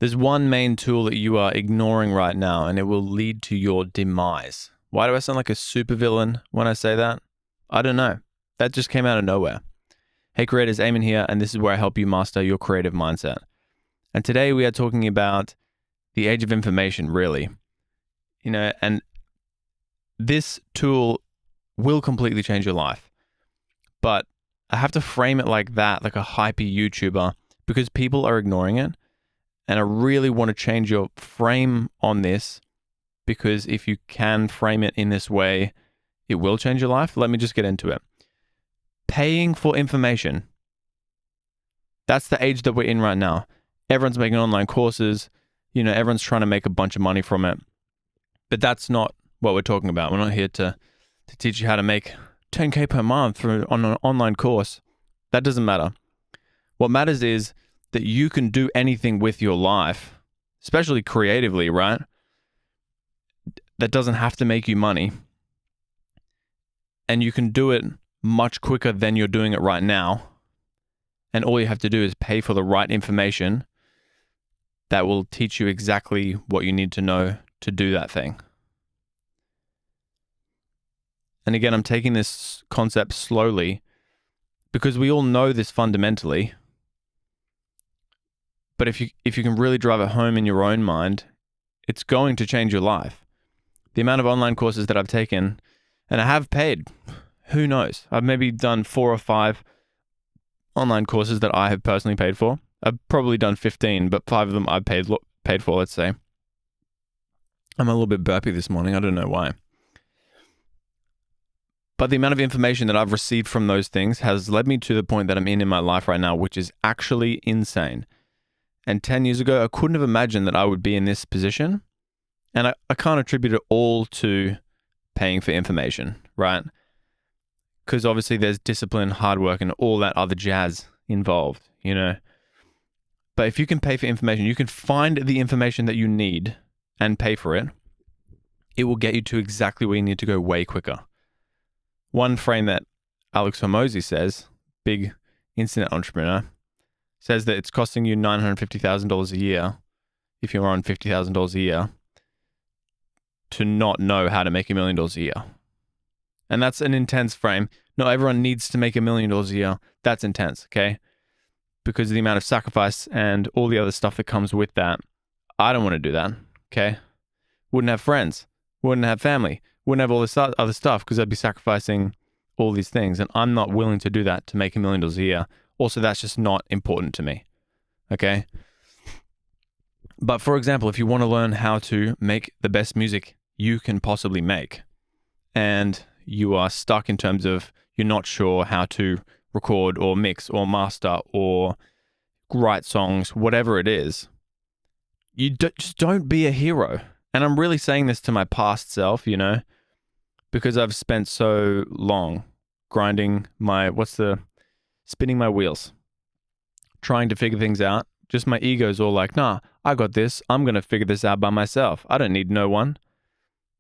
There's one main tool that you are ignoring right now, and it will lead to your demise. Why do I sound like a supervillain when I say that? I don't know. That just came out of nowhere. Hey creators, Aimon here, and this is where I help you master your creative mindset. And today we are talking about the age of information, really. And this tool will completely change your life. But I have to frame it like that, like a hypey YouTuber, because people are ignoring it. And I really want to change your frame on this, because if you can frame it in this way, it will change your life. Let me just get into it. Paying for information. That's the age that we're in right now. Everyone's making online courses. Everyone's trying to make a bunch of money from it. But that's not what we're talking about. We're not here to teach you how to make 10K per month on an online course. That doesn't matter. What matters is that you can do anything with your life, especially creatively, right? That doesn't have to make you money. And you can do it much quicker than you're doing it right now. And all you have to do is pay for the right information that will teach you exactly what you need to know to do that thing. And again, I'm taking this concept slowly because we all know this fundamentally. But if you can really drive it home in your own mind, it's going to change your life. The amount of online courses that I've taken, and I have paid, who knows? I've maybe done 4 or 5 online courses that I have personally paid for. I've probably done 15, but 5 of them I've paid for, let's say. I'm a little bit burpy this morning. I don't know why. But the amount of information that I've received from those things has led me to the point that I'm in my life right now, which is actually insane. And 10 years ago, I couldn't have imagined that I would be in this position. And I can't attribute it all to paying for information, right? Because obviously there's discipline, hard work, and all that other jazz involved, But if you can pay for information, you can find the information that you need and pay for it. It will get you to exactly where you need to go way quicker. One frame that Alex Hormozi says, big internet entrepreneur, says that it's costing you $950,000 a year, if you're on $50,000 a year, to not know how to make $1 million a year. And that's an intense frame. Not everyone needs to make $1 million a year. That's intense, okay? Because of the amount of sacrifice and all the other stuff that comes with that. I don't want to do that, okay? Wouldn't have friends. Wouldn't have family. Wouldn't have all this other stuff because I'd be sacrificing all these things. And I'm not willing to do that to make $1 million a year. Also, that's just not important to me, okay? But for example, if you want to learn how to make the best music you can possibly make, and you are stuck in terms of you're not sure how to record or mix or master or write songs, whatever it is, just don't be a hero. And I'm really saying this to my past self, because I've spent so long grinding spinning my wheels, trying to figure things out. Just my ego's all like, nah, I got this. I'm going to figure this out by myself. I don't need no one.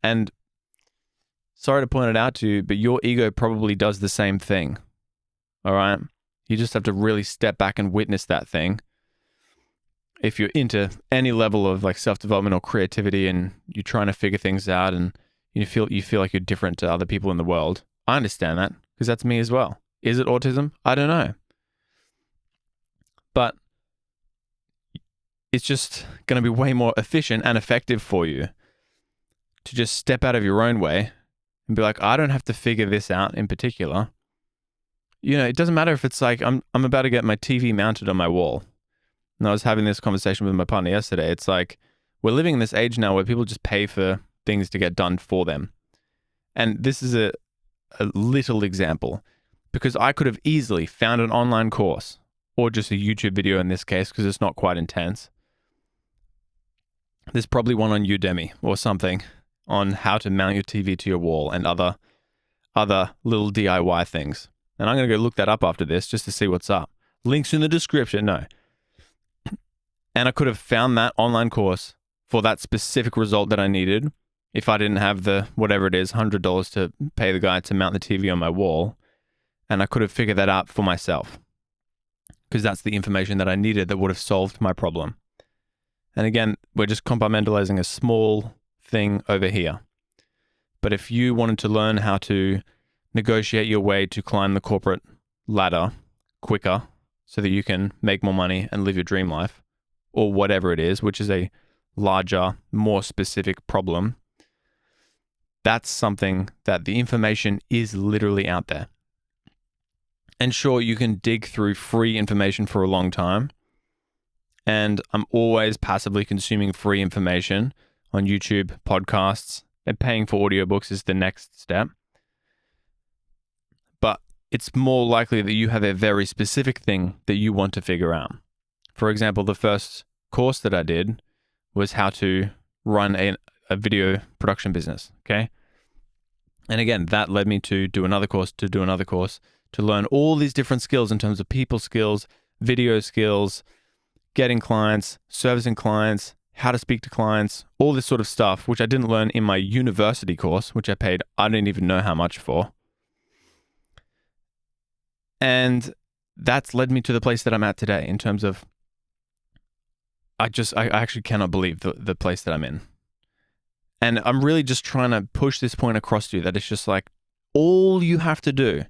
And sorry to point it out to you, but your ego probably does the same thing. All right? You just have to really step back and witness that thing. If you're into any level of like self-development or creativity and you're trying to figure things out and you feel like you're different to other people in the world, I understand that because that's me as well. Is it autism? I don't know. But it's just going to be way more efficient and effective for you to just step out of your own way and be like, I don't have to figure this out in particular. It doesn't matter if it's like, I'm about to get my TV mounted on my wall. And I was having this conversation with my partner yesterday. It's like, we're living in this age now where people just pay for things to get done for them. And this is a little example, because I could have easily found an online course or just a YouTube video in this case, because it's not quite intense. There's probably one on Udemy or something on how to mount your TV to your wall and other little DIY things. And I'm going to go look that up after this just to see what's up. Links in the description. No. And I could have found that online course for that specific result that I needed if I didn't have the, whatever it is, $100 to pay the guy to mount the TV on my wall. And I could have figured that out for myself, because that's the information that I needed that would have solved my problem. And again, we're just compartmentalizing a small thing over here. But if you wanted to learn how to negotiate your way to climb the corporate ladder quicker so that you can make more money and live your dream life, or whatever it is, which is a larger, more specific problem, that's something that the information is literally out there. And sure, you can dig through free information for a long time. And I'm always passively consuming free information on YouTube, podcasts, and paying for audiobooks is the next step. But it's more likely that you have a very specific thing that you want to figure out. For example, the first course that I did was how to run a video production business, okay? And again, that led me to do another course, to learn all these different skills in terms of people skills, video skills, getting clients, servicing clients, how to speak to clients, all this sort of stuff, which I didn't learn in my university course, which I paid, I didn't even know how much for. And that's led me to the place that I'm at today in terms of, I actually cannot believe the place that I'm in. And I'm really just trying to push this point across to you that it's just like, all you have to do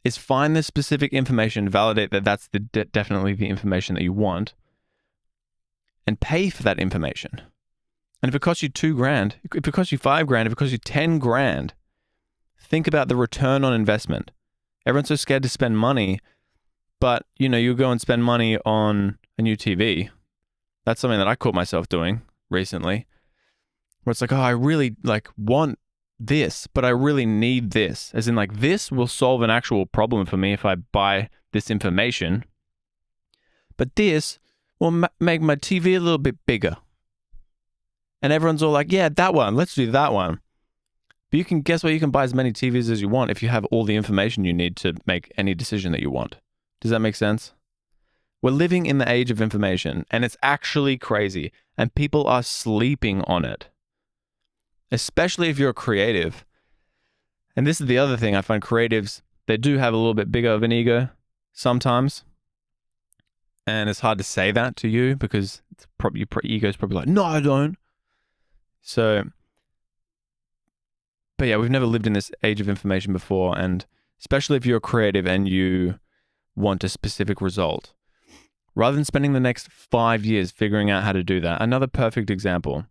is find the specific information, validate that that's definitely the information that you want, and pay for that information. And if it costs you $2,000, if it costs you $5,000, if it costs you $10,000, think about the return on investment. Everyone's so scared to spend money, but you go and spend money on a new TV. That's something that I caught myself doing recently, where it's like, oh, I really want this, but I really need this. As in this will solve an actual problem for me if I buy this information. But this will make my TV a little bit bigger. And everyone's all like, yeah, that one, let's do that one. But guess what? You can buy as many TVs as you want if you have all the information you need to make any decision that you want. Does that make sense? We're living in the age of information, and it's actually crazy. And people are sleeping on it. Especially if you're a creative. And this is the other thing I find creatives, they do have a little bit bigger of an ego sometimes. And it's hard to say that to you because it's probably your ego's probably like, no, I don't. So, but yeah, we've never lived in this age of information before. And especially if you're a creative and you want a specific result, rather than spending the next 5 years figuring out how to do that. Another perfect example.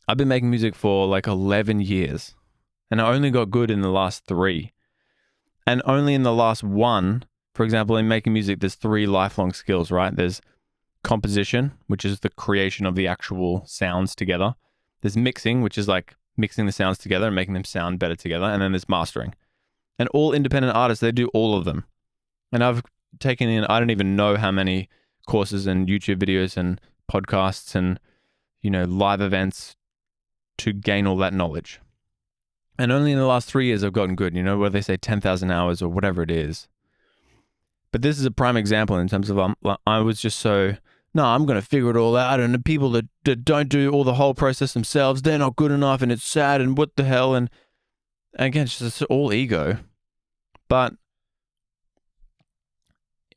I've been making music for 11 years, and I only got good in the last 3. And only in the last 1, for example, in making music, there's 3 lifelong skills, right? There's composition, which is the creation of the actual sounds together. There's mixing, which is mixing the sounds together and making them sound better together. And then there's mastering. And all independent artists, they do all of them. And I've taken in, I don't even know how many courses and YouTube videos and podcasts and, live events to gain all that knowledge. And only in the last 3 years I've gotten good, where they say 10,000 hours or whatever it is. But this is a prime example in terms of I was just so, no, I'm going to figure it all out. And the people that don't do all the whole process themselves, they're not good enough and it's sad and what the hell. And again, it's just all ego. But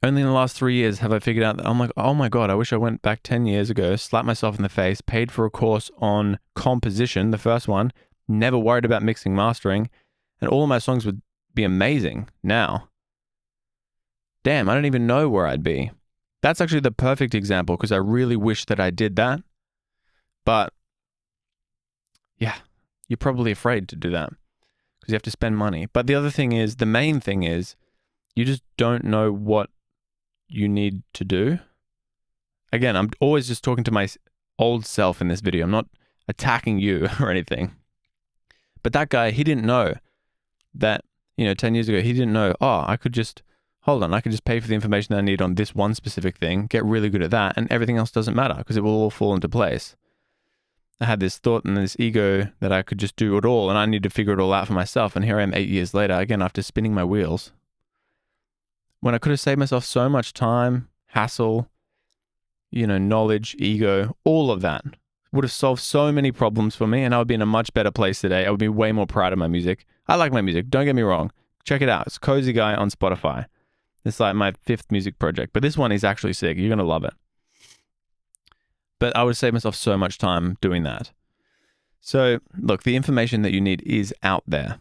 only in the last 3 years have I figured out that I'm like, oh my God, I wish I went back 10 years ago, slapped myself in the face, paid for a course on composition, the first one, never worried about mixing, mastering, and all of my songs would be amazing now. Damn, I don't even know where I'd be. That's actually the perfect example because I really wish that I did that. But yeah, you're probably afraid to do that because you have to spend money. But the other thing is, the main thing is, you just don't know what you need to do. Again, I'm always just talking to my old self in this video. I'm not attacking you or anything. But that guy, he didn't know that, 10 years ago, he didn't know, I could just pay for the information that I need on this one specific thing, get really good at that, and everything else doesn't matter because it will all fall into place. I had this thought and this ego that I could just do it all and I need to figure it all out for myself. And here I am 8 years later, again, after spinning my wheels, when I could have saved myself so much time, hassle, knowledge, ego, all of that would have solved so many problems for me and I would be in a much better place today. I would be way more proud of my music. I like my music. Don't get me wrong. Check it out. It's Cozy Guy on Spotify. It's my 5th music project, but this one is actually sick. You're going to love it. But I would save myself so much time doing that. So, look, the information that you need is out there.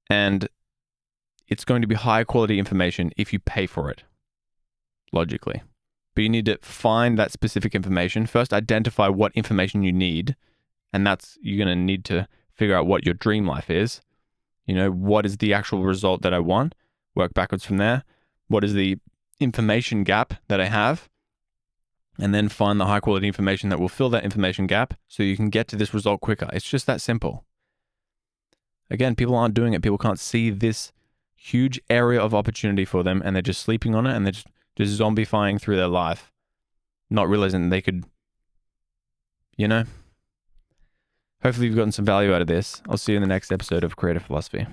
And it's going to be high quality information if you pay for it, logically. But you need to find that specific information. First, identify what information you need. And that's, you're going to need to figure out what your dream life is. You know, what is the actual result that I want? Work backwards from there. What is the information gap that I have? And then find the high quality information that will fill that information gap so you can get to this result quicker. It's just that simple. Again, people aren't doing it. People can't see this huge area of opportunity for them, and they're just sleeping on it, and they're just zombifying through their life, not realizing they could, you know. Hopefully you've gotten some value out of this. I'll see you in the next episode of Creative Philosophy.